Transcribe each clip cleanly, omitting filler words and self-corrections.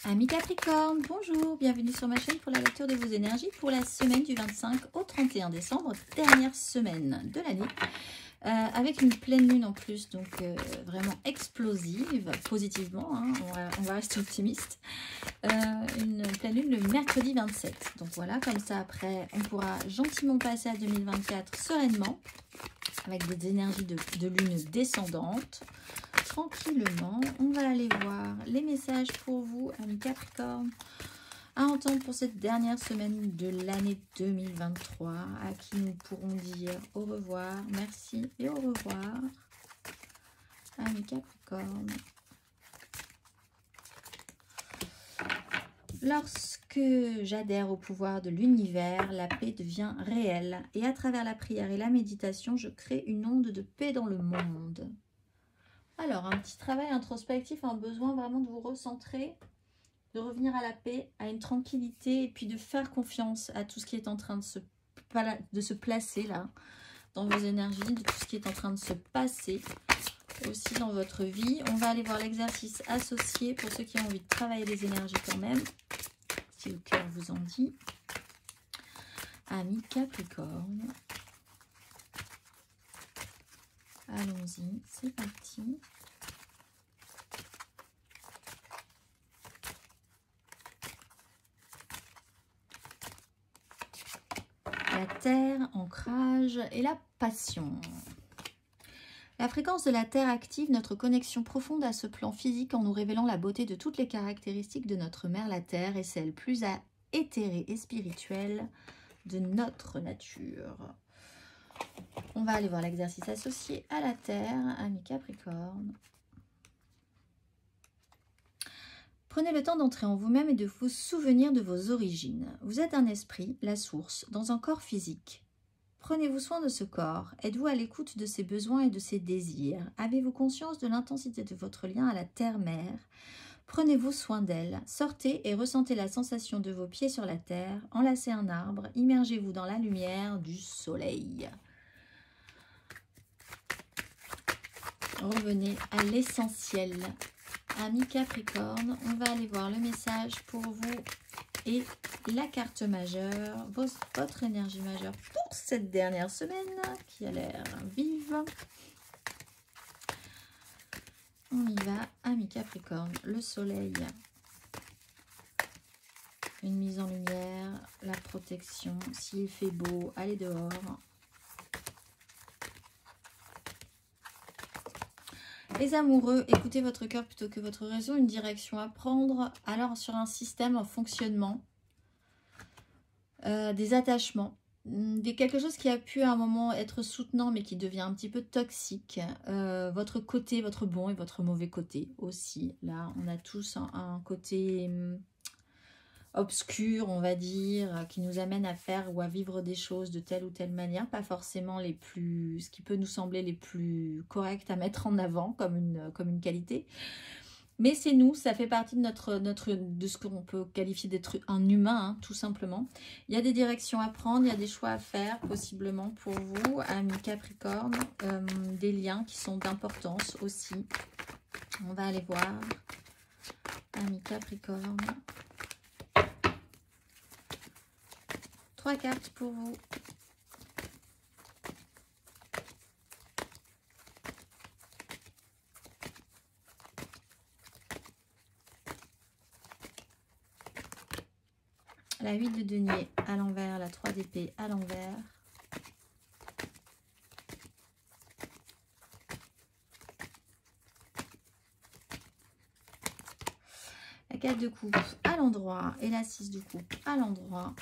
Amis Capricorne, bonjour, bienvenue sur ma chaîne pour la lecture de vos énergies pour la semaine du 25 au 31 décembre, dernière semaine de l'année, avec une pleine lune en plus, donc vraiment explosive, positivement, hein, on va rester optimiste, une pleine lune le mercredi 27, donc voilà, comme ça après on pourra gentiment passer à 2024 sereinement, avec des énergies de lune descendante. Tranquillement, on va aller voir les messages pour vous, amis Capricorne, à entendre pour cette dernière semaine de l'année 2023, à qui nous pourrons dire au revoir, merci et au revoir, amis Capricorne. Lorsque j'adhère au pouvoir de l'univers, la paix devient réelle, et à travers la prière et la méditation, je crée une onde de paix dans le monde. Alors, un petit travail introspectif, un besoin vraiment de vous recentrer, de revenir à la paix, à une tranquillité, et puis de faire confiance à tout ce qui est en train de se placer là, dans vos énergies, de tout ce qui est en train de se passer aussi dans votre vie. On va aller voir l'exercice associé pour ceux qui ont envie de travailler les énergies quand même, si le cœur vous en dit. Amis Capricorne. Allons-y, c'est parti. La terre, ancrage et la passion. La fréquence de la terre active notre connexion profonde à ce plan physique en nous révélant la beauté de toutes les caractéristiques de notre mère la terre et celle plus éthérée et spirituelle de notre nature. On va aller voir l'exercice associé à la terre, amis Capricorne. Prenez le temps d'entrer en vous-même et de vous souvenir de vos origines. Vous êtes un esprit, la source, dans un corps physique. Prenez-vous soin de ce corps. Êtes-vous à l'écoute de ses besoins et de ses désirs? Avez-vous conscience de l'intensité de votre lien à la terre-mère? Prenez-vous soin d'elle. Sortez et ressentez la sensation de vos pieds sur la terre. Enlacez un arbre. Immergez-vous dans la lumière du soleil. Revenez à l'essentiel. Amis Capricorne, on va aller voir le message pour vous et la carte majeure, votre énergie majeure pour cette dernière semaine qui a l'air vive. On y va, amis Capricorne, le soleil, une mise en lumière, la protection, s'il fait beau, allez dehors. Les amoureux, écoutez votre cœur plutôt que votre raison, une direction à prendre. Alors sur un système en fonctionnement, des attachements, quelque chose qui a pu à un moment être soutenant mais qui devient un petit peu toxique. Votre côté, votre bon et votre mauvais côté aussi. Là, on a tous un côté obscur, on va dire, qui nous amène à faire ou à vivre des choses de telle ou telle manière, pas forcément ce qui peut nous sembler les plus corrects à mettre en avant comme une qualité. Mais c'est nous, ça fait partie de ce qu'on peut qualifier d'être un humain, hein, tout simplement. Il y a des directions à prendre, il y a des choix à faire, possiblement pour vous, amis Capricorne, des liens qui sont d'importance aussi. On va aller voir, amis Capricorne. 3 cartes pour vous. La 8 de denier à l'envers, la 3 d'épée à l'envers. La 4 de coupe à l'endroit et la 6 de coupe à l'endroit.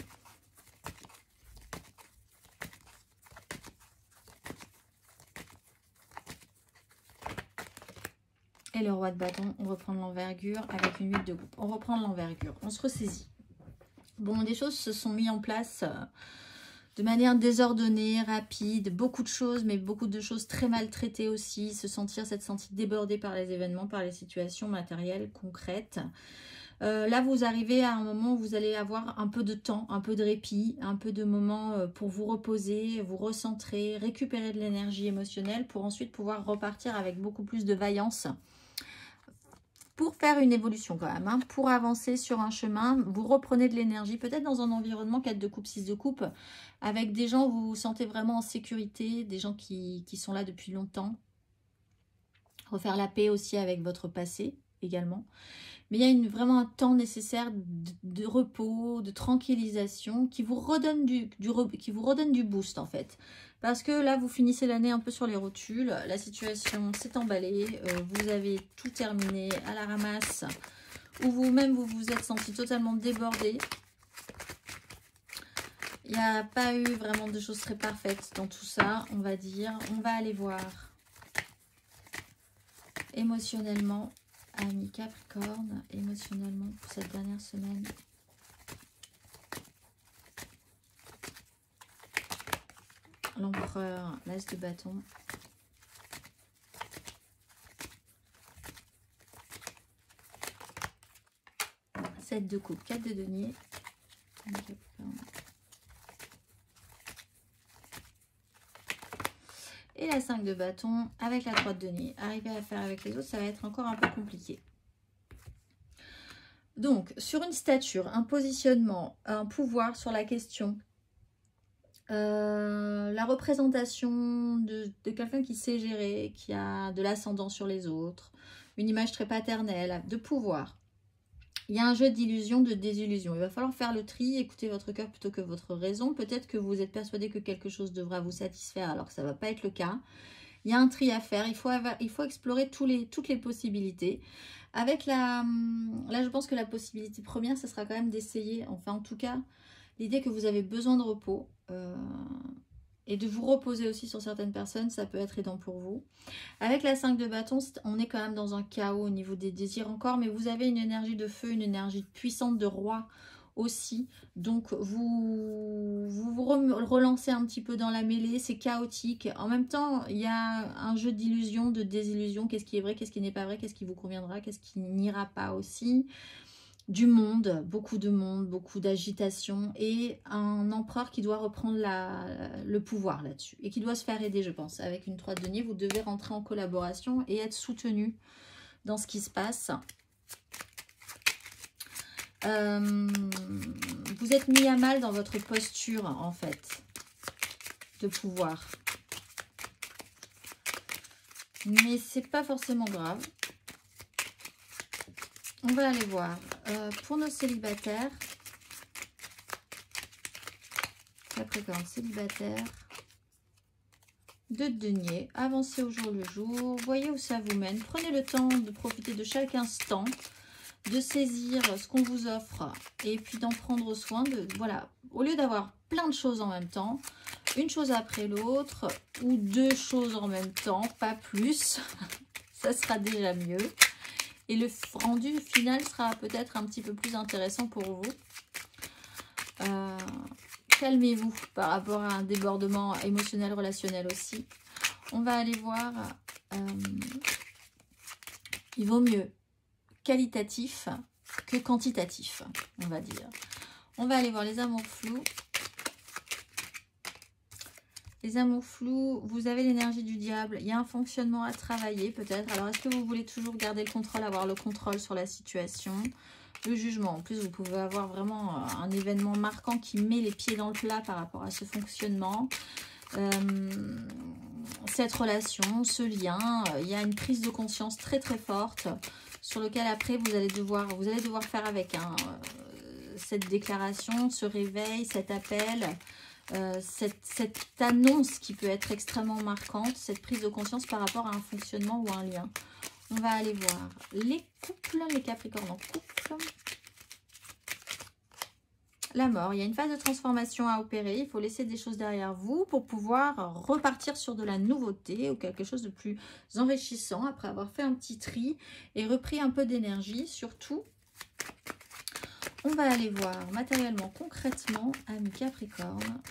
Et le roi de bâton, on reprend l'envergure avec une 8 de coupe. On reprend l'envergure, on se ressaisit. Bon, des choses se sont mises en place de manière désordonnée, rapide, beaucoup de choses, mais beaucoup de choses très maltraitées aussi. S'être senti débordé par les événements, par les situations matérielles, concrètes. Là, vous arrivez à un moment où vous allez avoir un peu de temps, un peu de répit, un peu de moments pour vous reposer, vous recentrer, récupérer de l'énergie émotionnelle pour ensuite pouvoir repartir avec beaucoup plus de vaillance pour faire une évolution quand même, hein, pour avancer sur un chemin. Vous reprenez de l'énergie, peut-être dans un environnement 4 de coupe, 6 de coupe, avec des gens où vous vous sentez vraiment en sécurité, des gens qui sont là depuis longtemps. Refaire la paix aussi avec votre passé également. Mais il y a vraiment un temps nécessaire de repos, de tranquillisation qui vous redonne du boost en fait. Parce que là, vous finissez l'année un peu sur les rotules. La situation s'est emballée. Vous avez tout terminé à la ramasse. Ou vous-même, vous vous êtes senti totalement débordé. Il n'y a pas eu vraiment de choses très parfaites dans tout ça, on va dire. On va aller voir émotionnellement. Amis Capricorne, émotionnellement pour cette dernière semaine. L'empereur, l'as de bâton. Sept de coupe, 4 de denier. Amis Capricorne. Et la 5 de bâton avec la 3 de denier. Arriver à faire avec les autres, ça va être encore un peu compliqué. Donc, sur une stature, un positionnement, un pouvoir sur la question, la représentation de quelqu'un qui sait gérer, qui a de l'ascendant sur les autres, une image très paternelle, de pouvoir. Il y a un jeu d'illusion, de désillusion. Il va falloir faire le tri, écouter votre cœur plutôt que votre raison. Peut-être que vous êtes persuadé que quelque chose devra vous satisfaire alors que ça ne va pas être le cas. Il y a un tri à faire. Il faut explorer toutes les possibilités. Avec là, je pense que la possibilité première, ce sera quand même d'essayer, enfin en tout cas, l'idée que vous avez besoin de repos et de vous reposer aussi sur certaines personnes, ça peut être aidant pour vous. Avec la 5 de bâton, on est quand même dans un chaos au niveau des désirs encore, mais vous avez une énergie de feu, une énergie puissante de roi aussi. Donc vous relancez un petit peu dans la mêlée, c'est chaotique. En même temps, il y a un jeu d'illusion, de désillusion. Qu'est-ce qui est vrai, qu'est-ce qui n'est pas vrai, qu'est-ce qui vous conviendra, qu'est-ce qui n'ira pas aussi. Du monde, beaucoup d'agitation et un empereur qui doit reprendre le pouvoir là-dessus et qui doit se faire aider, je pense. Avec une 3 de denier, vous devez rentrer en collaboration et être soutenu dans ce qui se passe. Vous êtes mis à mal dans votre posture, en fait, de pouvoir. Mais c'est pas forcément grave. On va aller voir. Pour nos célibataires, Capricorne célibataire, 2 de denier, avancez au jour le jour, voyez où ça vous mène. Prenez le temps de profiter de chaque instant, de saisir ce qu'on vous offre et puis d'en prendre soin. Voilà, au lieu d'avoir plein de choses en même temps, une chose après l'autre ou 2 choses en même temps, pas plus, ça sera déjà mieux. Et le rendu final sera peut-être un petit peu plus intéressant pour vous. Calmez-vous par rapport à un débordement émotionnel, relationnel aussi. On va aller voir. Il vaut mieux qualitatif que quantitatif, on va dire. On va aller voir les amours flous. Les amours flous, vous avez l'énergie du diable. Il y a un fonctionnement à travailler peut-être. Alors, est-ce que vous voulez toujours garder le contrôle, avoir le contrôle sur la situation? Le jugement. En plus, vous pouvez avoir vraiment un événement marquant qui met les pieds dans le plat par rapport à ce fonctionnement. Cette relation, ce lien, il y a une prise de conscience très très forte sur lequel après vous allez devoir faire avec cette déclaration, ce réveil, cet appel. Cette annonce qui peut être extrêmement marquante, cette prise de conscience par rapport à un fonctionnement ou un lien. On va aller voir les couples, les Capricornes en couple. La mort, il y a une phase de transformation à opérer, il faut laisser des choses derrière vous pour pouvoir repartir sur de la nouveauté ou quelque chose de plus enrichissant après avoir fait un petit tri et repris un peu d'énergie surtout. On va aller voir matériellement, concrètement, amis Capricorne.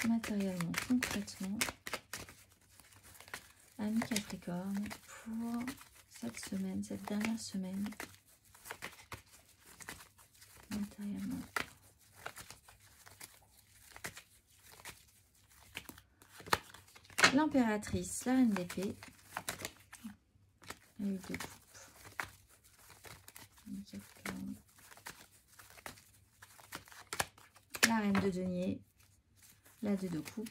Matériellement, concrètement, amis Capricorne, pour cette semaine, cette dernière semaine. Matériellement. L'impératrice, la reine d'épée. La 8 de coupe. Capricorne. La reine de denier. La 2 de coupe.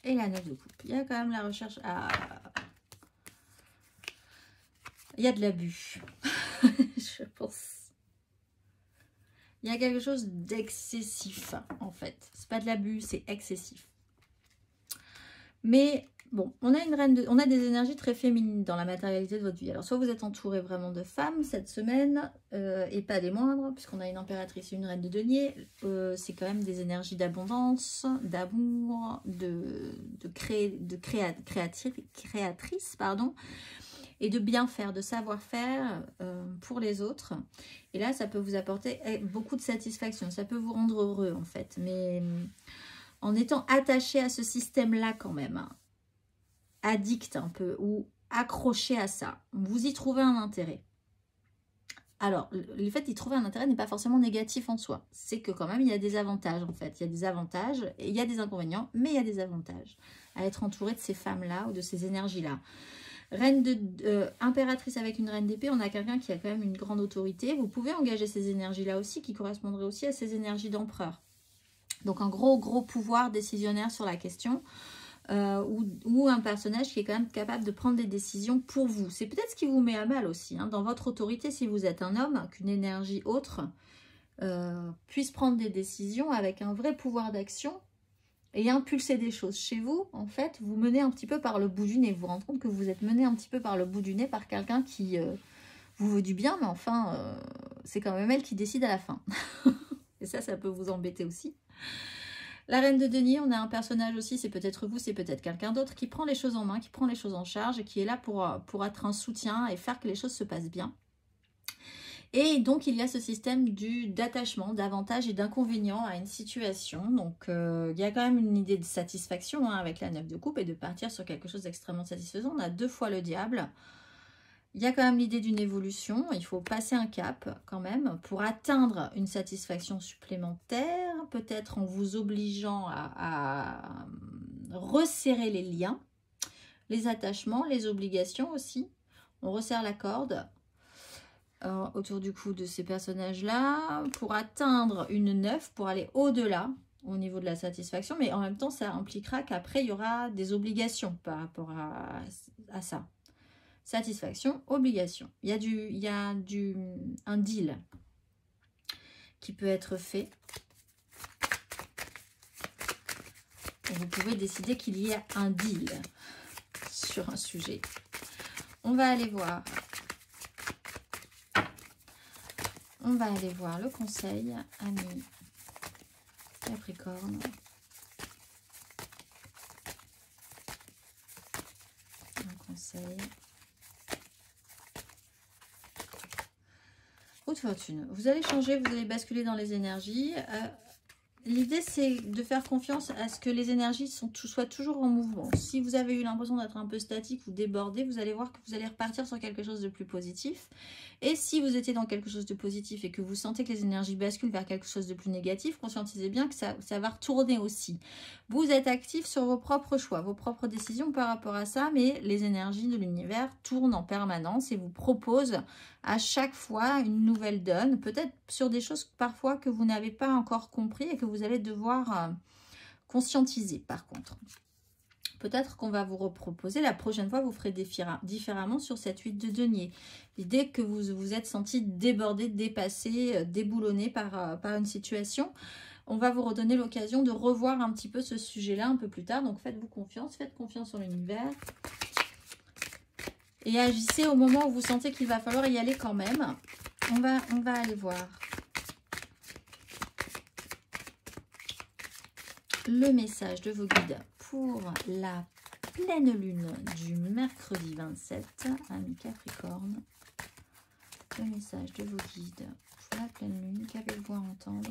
Et la 9 de coupe. Il y a quand même la recherche. Ah, il y a de l'abus. Je pense. Il y a quelque chose d'excessif, en fait. C'est pas de l'abus, c'est excessif. Mais bon, on a une reine de, on a des énergies très féminines dans la matérialité de votre vie. Alors, soit vous êtes entouré vraiment de femmes cette semaine, et pas des moindres, puisqu'on a une impératrice et une reine de denier. C'est quand même des énergies d'abondance, d'amour, créatrice, pardon, et de bien faire, de savoir-faire pour les autres. Et là, ça peut vous apporter beaucoup de satisfaction. Ça peut vous rendre heureux, en fait. Mais en étant attaché à ce système-là quand même, hein, addict un peu ou accroché à ça, vous y trouvez un intérêt. Alors, le fait d'y trouver un intérêt n'est pas forcément négatif en soi. C'est que quand même, il y a des avantages en fait. Il y a des avantages, et il y a des inconvénients, mais il y a des avantages à être entouré de ces femmes-là ou de ces énergies-là. Reine de impératrice avec une reine d'épée, on a quelqu'un qui a quand même une grande autorité. Vous pouvez engager ces énergies-là aussi, qui correspondraient aussi à ces énergies d'empereur. Donc un gros pouvoir décisionnaire sur la question, ou un personnage qui est quand même capable de prendre des décisions pour vous. C'est peut-être ce qui vous met à mal aussi, hein, dans votre autorité, si vous êtes un homme, qu'une énergie autre puisse prendre des décisions avec un vrai pouvoir d'action et impulser des choses. Chez vous, en fait, vous menez un petit peu par le bout du nez. Vous vous rendez compte que vous êtes mené un petit peu par le bout du nez par quelqu'un qui vous veut du bien, mais enfin, c'est quand même elle qui décide à la fin. Et ça peut vous embêter aussi. La reine de denier, on a un personnage aussi, c'est peut-être vous, c'est peut-être quelqu'un d'autre, qui prend les choses en main, qui prend les choses en charge et qui est là pour être un soutien et faire que les choses se passent bien. Et donc, il y a ce système d'attachement, d'avantages et d'inconvénients à une situation. Donc, il y a quand même une idée de satisfaction hein, avec la 9 de coupe et de partir sur quelque chose d'extrêmement satisfaisant. On a 2 fois le diable. Il y a quand même l'idée d'une évolution. Il faut passer un cap quand même pour atteindre une satisfaction supplémentaire. Peut-être en vous obligeant à resserrer les liens, les attachements, les obligations aussi. On resserre la corde autour du cou de ces personnages-là pour atteindre une 9, pour aller au-delà au niveau de la satisfaction. Mais en même temps, ça impliquera qu'après, il y aura des obligations par rapport à ça. Satisfaction, obligation. Il y a un deal qui peut être fait. Et vous pouvez décider qu'il y a un deal sur un sujet. On va aller voir. On va aller voir le conseil, ami Capricorne. Un conseil. Haute fortune. Vous allez changer, vous allez basculer dans les énergies. L'idée, c'est de faire confiance à ce que les énergies soient toujours en mouvement. Si vous avez eu l'impression d'être un peu statique ou débordé, vous allez voir que vous allez repartir sur quelque chose de plus positif. Et si vous étiez dans quelque chose de positif et que vous sentez que les énergies basculent vers quelque chose de plus négatif, conscientisez bien que ça va retourner aussi. Vous êtes actif sur vos propres choix, vos propres décisions par rapport à ça, mais les énergies de l'univers tournent en permanence et vous proposent à chaque fois une nouvelle donne, peut-être sur des choses parfois que vous n'avez pas encore compris et que vous allez devoir conscientiser par contre. Peut-être qu'on va vous reproposer, la prochaine fois vous ferez différemment sur cette 8 de denier. L'idée que vous vous êtes senti débordé, dépassé, déboulonné par une situation, on va vous redonner l'occasion de revoir un petit peu ce sujet-là un peu plus tard. Donc faites-vous confiance, faites confiance en l'univers. Et agissez au moment où vous sentez qu'il va falloir y aller quand même. On va aller voir le message de vos guides pour la pleine lune du mercredi 27, ami Capricorne. Le message de vos guides pour la pleine lune, qu'avez-vous à entendre?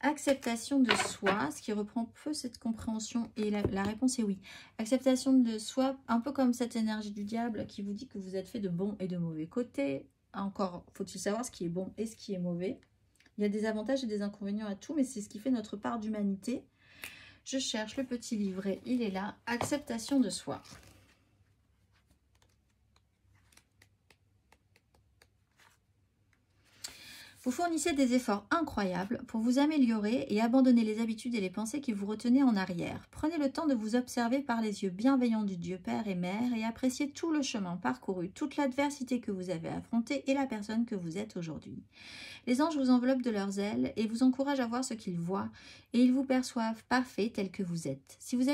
Acceptation de soi, ce qui reprend peu cette compréhension, et la réponse est oui. Acceptation de soi, un peu comme cette énergie du diable qui vous dit que vous êtes fait de bons et de mauvais côtés. Encore, faut-il savoir ce qui est bon et ce qui est mauvais. Il y a des avantages et des inconvénients à tout, mais c'est ce qui fait notre part d'humanité. Je cherche le petit livret, il est là. Acceptation de soi. Vous fournissez des efforts incroyables pour vous améliorer et abandonner les habitudes et les pensées qui vous retenaient en arrière. Prenez le temps de vous observer par les yeux bienveillants du Dieu Père et Mère et appréciez tout le chemin parcouru, toute l'adversité que vous avez affrontée et la personne que vous êtes aujourd'hui. Les anges vous enveloppent de leurs ailes et vous encouragent à voir ce qu'ils voient et ils vous perçoivent parfait tel que vous êtes. Si vous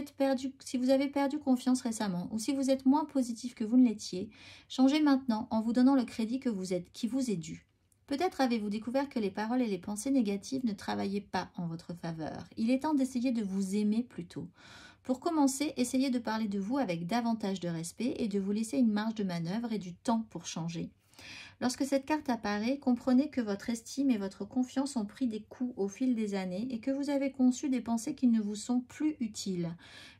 avez perdu confiance récemment ou si vous êtes moins positif que vous ne l'étiez, changez maintenant en vous donnant le crédit qui vous est dû. Peut-être avez-vous découvert que les paroles et les pensées négatives ne travaillaient pas en votre faveur. Il est temps d'essayer de vous aimer plutôt. Pour commencer, essayez de parler de vous avec davantage de respect et de vous laisser une marge de manœuvre et du temps pour changer. Lorsque cette carte apparaît, comprenez que votre estime et votre confiance ont pris des coups au fil des années et que vous avez conçu des pensées qui ne vous sont plus utiles.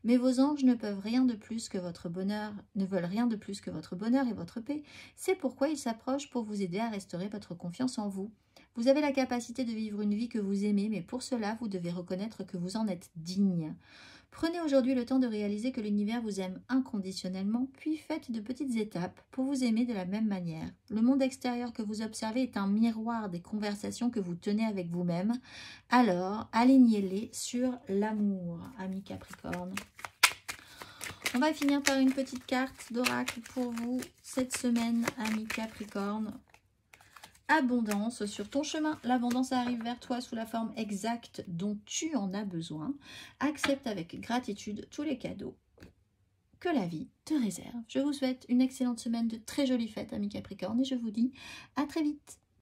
Mais vos anges ne veulent rien de plus que votre bonheur et votre paix. C'est pourquoi ils s'approchent pour vous aider à restaurer votre confiance en vous. Vous avez la capacité de vivre une vie que vous aimez, mais pour cela, vous devez reconnaître que vous en êtes digne. Prenez aujourd'hui le temps de réaliser que l'univers vous aime inconditionnellement, puis faites de petites étapes pour vous aimer de la même manière. Le monde extérieur que vous observez est un miroir des conversations que vous tenez avec vous-même. Alors, alignez-les sur l'amour, amis Capricorne. On va finir par une petite carte d'oracle pour vous cette semaine, amis Capricorne. Abondance sur ton chemin. L'abondance arrive vers toi sous la forme exacte dont tu en as besoin. Accepte avec gratitude tous les cadeaux que la vie te réserve. Je vous souhaite une excellente semaine, de très jolies fêtes, amis Capricorne, et je vous dis à très vite.